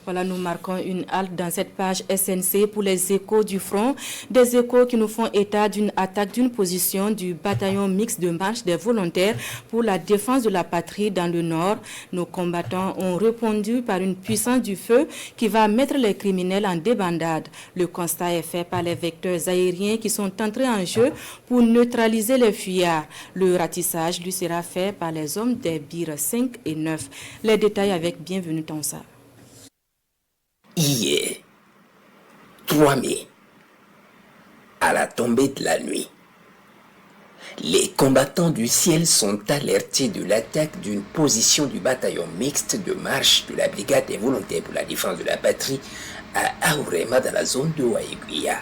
Voilà, nous marquons une halte dans cette page SNC pour les échos du front. Des échos qui nous font état d'une attaque d'une position du bataillon mixte de marche des volontaires pour la défense de la patrie dans le nord. Nos combattants ont répondu par une puissance du feu qui va mettre les criminels en débandade. Le constat est fait par les vecteurs aériens qui sont entrés en jeu pour neutraliser les fuyards. Le ratissage lui sera fait par les hommes des BIR 5 et 9. Les détails avec Bienvenue Tonsa. Hier, 3 mai, à la tombée de la nuit, les combattants du ciel sont alertés de l'attaque d'une position du bataillon mixte de marche de la brigade des volontaires pour la défense de la patrie à Aurema dans la zone de Waiguia.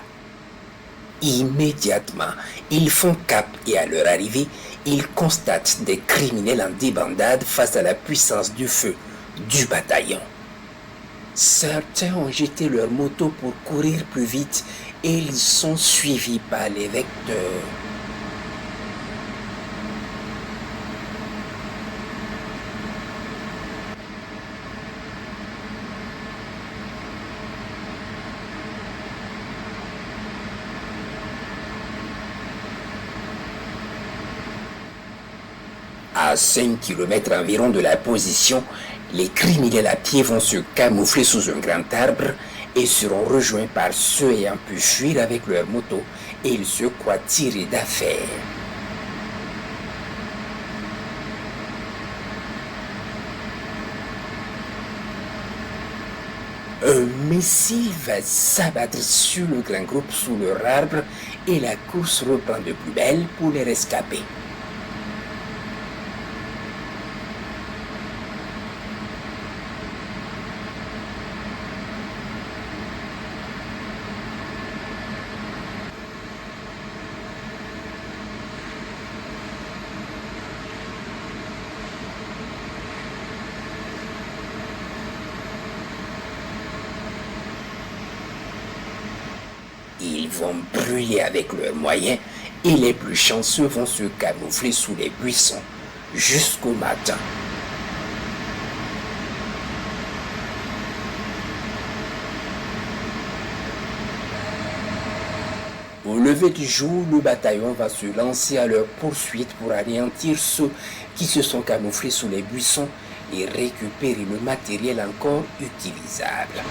Immédiatement, ils font cap et à leur arrivée, ils constatent des criminels en débandade face à la puissance du feu du bataillon. Certains ont jeté leur moto pour courir plus vite et ils sont suivis par les vecteurs. À 5 km environ de la position, les criminels à pied vont se camoufler sous un grand arbre et seront rejoints par ceux ayant pu fuir avec leur moto et ils se croient tirés d'affaire. Un missile va s'abattre sur le grand groupe sous leur arbre et la course reprend de plus belle pour les rescaper. Ils vont brûler avec leurs moyens et les plus chanceux vont se camoufler sous les buissons jusqu'au matin. Au lever du jour, le bataillon va se lancer à leur poursuite pour anéantir ceux qui se sont camouflés sous les buissons et récupérer le matériel encore utilisable.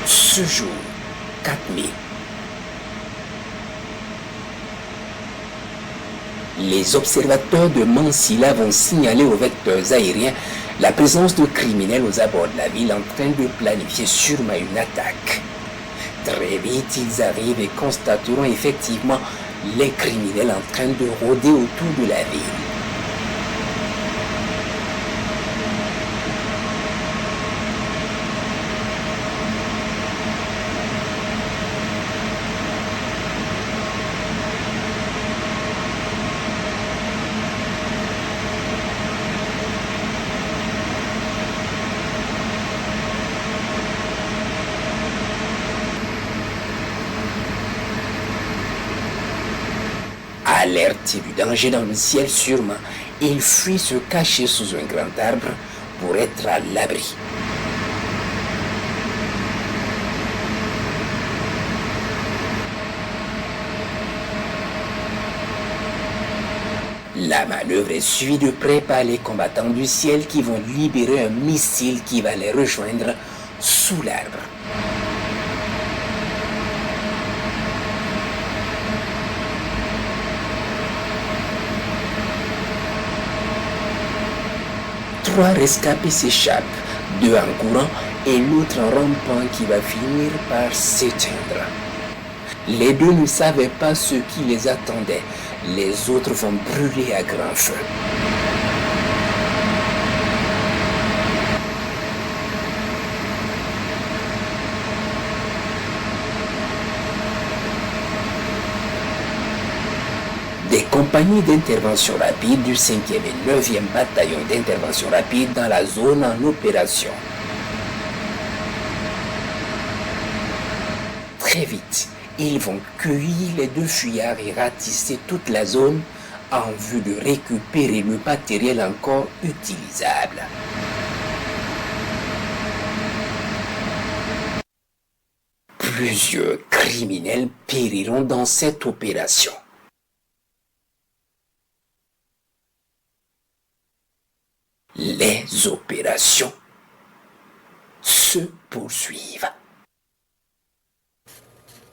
Ce jour, 4 mai, les observateurs de Mansilla vont signaler aux vecteurs aériens la présence de criminels aux abords de la ville en train de planifier sûrement une attaque. Très vite, ils arrivent et constateront effectivement les criminels en train de rôder autour de la ville. Alertés du danger dans le ciel sûrement, ils fuient se cacher sous un grand arbre pour être à l'abri. La manœuvre est suivie de près par les combattants du ciel qui vont libérer un missile qui va les rejoindre sous l'arbre. Trois rescapés s'échappent, 2 en courant et l'autre en rampant qui va finir par s'éteindre. Les 2 ne savaient pas ce qui les attendait. Les autres vont brûler à grand feu. Des compagnie d'intervention rapide du 5e et 9e bataillon d'intervention rapide dans la zone en opération. Très vite, ils vont cueillir les 2 fuyards et ratisser toute la zone en vue de récupérer le matériel encore utilisable. Plusieurs criminels périront dans cette opération. Les opérations se poursuivent.